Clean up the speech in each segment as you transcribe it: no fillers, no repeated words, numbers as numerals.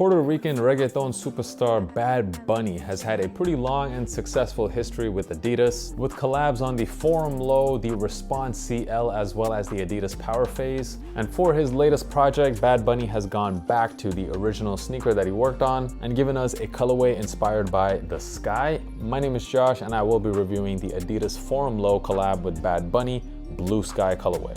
Puerto Rican reggaeton superstar Bad Bunny has had a pretty long and successful history with Adidas, with collabs on the Forum Low, the Response CL, as well as the Adidas Power Phase. And for his latest project, Bad Bunny has gone back to the original sneaker that he worked on and given us a colorway inspired by the sky. My name is Josh and I will be reviewing the Adidas Forum Low collab with Bad Bunny, Blue Sky colorway.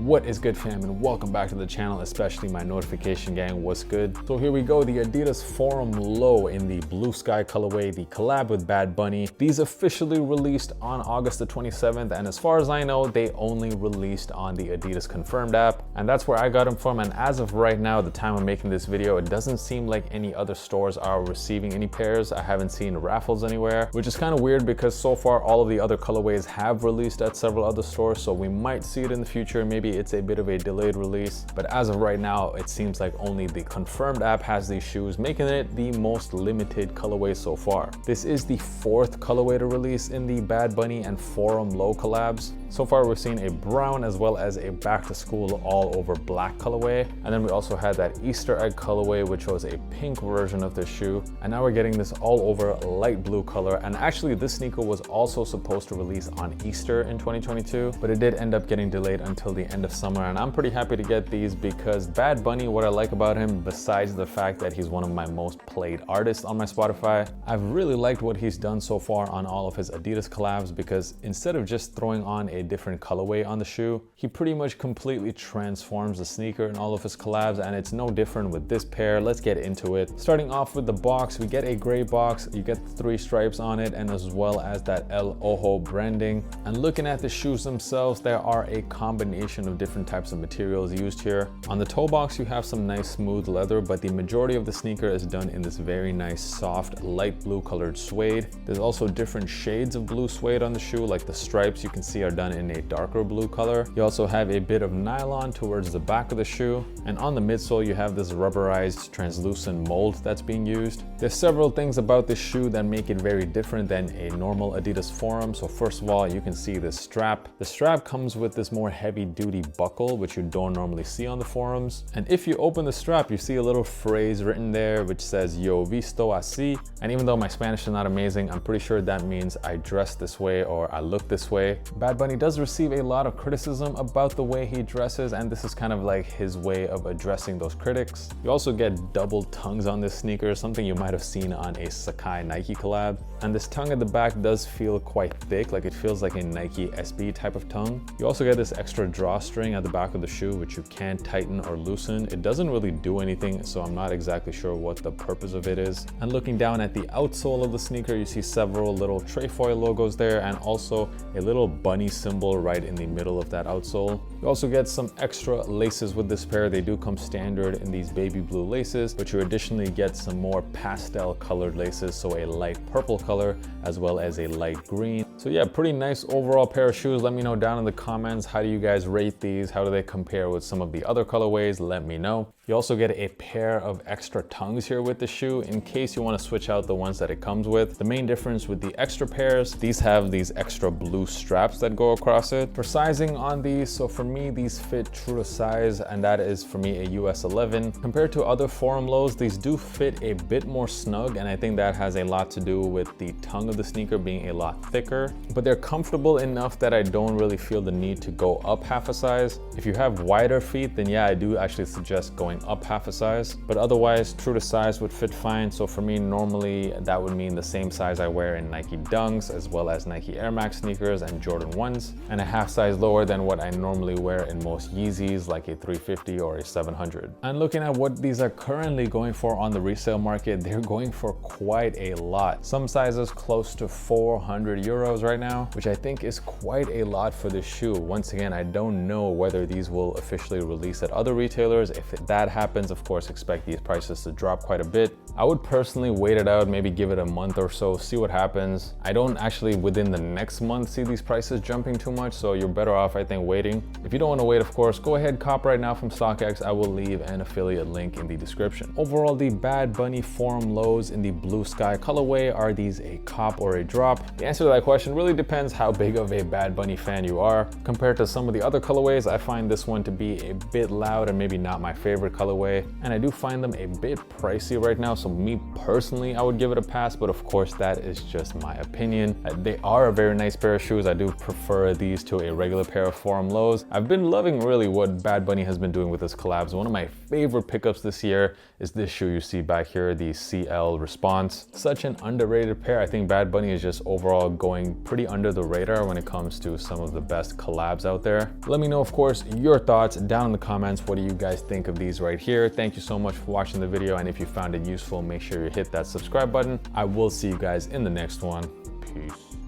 What is good, fam, and welcome back to the channel, especially my notification gang. What's good? So here we go, the Adidas Forum Low in the Blue Sky colorway, the collab with Bad Bunny. These officially released on August the 27th, and as far as I know, they only released on the Adidas Confirmed app, and that's where I got them from. And as of right now, the time I'm making this video, it doesn't seem like any other stores are receiving any pairs. I haven't seen raffles anywhere, which is kind of weird because so far all of the other colorways have released at several other stores, so we might see it in the future. Maybe it's a bit of a delayed release, but as of right now, it seems like only the Confirmed app has these shoes, making it the most limited colorway so far. This is the fourth colorway to release in the Bad Bunny and Forum Low collabs. So far, we've seen a brown as well as a back to school all over black colorway. And then we also had that Easter egg colorway, which was a pink version of this shoe. And now we're getting this all over light blue color. And actually this sneaker was also supposed to release on Easter in 2022, but it did end up getting delayed until the end of summer. And I'm pretty happy to get these because Bad Bunny, what I like about him, besides the fact that he's one of my most played artists on my Spotify, I've really liked what he's done so far on all of his Adidas collabs, because instead of just throwing on a different colorway on the shoe, he pretty much completely transforms the sneaker in all of his collabs, and it's no different with this pair. Let's get into it. Starting off with the box, we get a gray box. You get the 3 stripes on it, and as well as that El Ojo branding. And looking at the shoes themselves, there are a combination of different types of materials used here. On the toe box, you have some nice smooth leather, but the majority of the sneaker is done in this very nice soft light blue colored suede. There's also different shades of blue suede on the shoe, like the stripes you can see are done in a darker blue color. You also have a bit of nylon towards the back of the shoe, and on the midsole you have this rubberized translucent mold that's being used. There's several things about this shoe that make it very different than a normal Adidas Forum. So first of all, you can see this strap. The strap comes with this more heavy duty buckle, which you don't normally see on the Forums. And if you open the strap, you see a little phrase written there which says "Yo visto así." And even though my Spanish is not amazing, I'm pretty sure that means I dress this way or I look this way. Bad Bunny does receive a lot of criticism about the way he dresses, and this is kind of like his way of addressing those critics. You also get double tongues on this sneaker, something you might have seen on a Sakai Nike collab. And this tongue at the back does feel quite thick, like it feels like a Nike SB type of tongue. You also get this extra drawstring at the back of the shoe, which you can tighten or loosen. It doesn't really do anything, so I'm not exactly sure what the purpose of it is. And looking down at the outsole of the sneaker, you see several little trefoil logos there, and also a little bunny symbol right in the middle of that outsole. You also get some extra laces with this pair. They do come standard in these baby blue laces, but you additionally get some more pastel colored laces, so a light purple color as well as a light green. So yeah, pretty nice overall pair of shoes. Let me know down in the comments, how do you guys rate these? How do they compare with some of the other colorways? Let me know. You also get a pair of extra tongues here with the shoe in case you want to switch out the ones that it comes with. The main difference with the extra pairs, these have these extra blue straps that go across it. For sizing on these, so for me, these fit true to size, and that is for me a US 11. Compared to other Forum Lows, these do fit a bit more snug, and I think that has a lot to do with the tongue of the sneaker being a lot thicker. But they're comfortable enough that I don't really feel the need to go up half a size. If you have wider feet, then yeah, I do actually suggest going up half a size, but otherwise true to size would fit fine. So for me, normally that would mean the same size I wear in Nike Dunks as well as Nike Air Max sneakers and Jordan 1s, and a half size lower than what I normally wear in most Yeezys, like a 350 or a 700. And looking at what these are currently going for on the resale market, they're going for quite a lot. Some sizes close to 400 euros right now, which I think is quite a lot for this shoe. Once again, I don't know whether these will officially release at other retailers. If that that happens, of course, expect these prices to drop quite a bit. I would personally wait it out, maybe give it a month or so, see what happens. I don't actually within the next month see these prices jumping too much, so you're better off, I think, waiting. If you don't want to wait, of course, go ahead, cop right now from StockX. I will leave an affiliate link in the description. Overall, the Bad Bunny Forum lows in the blue sky colorway, are these a cop or a drop? The answer to that question really depends how big of a Bad Bunny fan you are. Compared to some of the other colorways, I find this one to be a bit loud and maybe not my favorite colorway, and I do find them a bit pricey right now, so me personally, I would give it a pass, but of course that is just my opinion. They are a very nice pair of shoes. I do prefer these to a regular pair of Forum lows. I've been loving really what Bad Bunny has been doing with his collabs. One of my favorite pickups this year is this shoe you see back here, the CL Response. Such an underrated pair. I think Bad Bunny is just overall going pretty under the radar when it comes to some of the best collabs out there. Let me know, of course, your thoughts down in the comments. What do you guys think of these right here? Thank you so much for watching the video, and if you found it useful, make sure you hit that subscribe button. I will see you guys in the next one. Peace.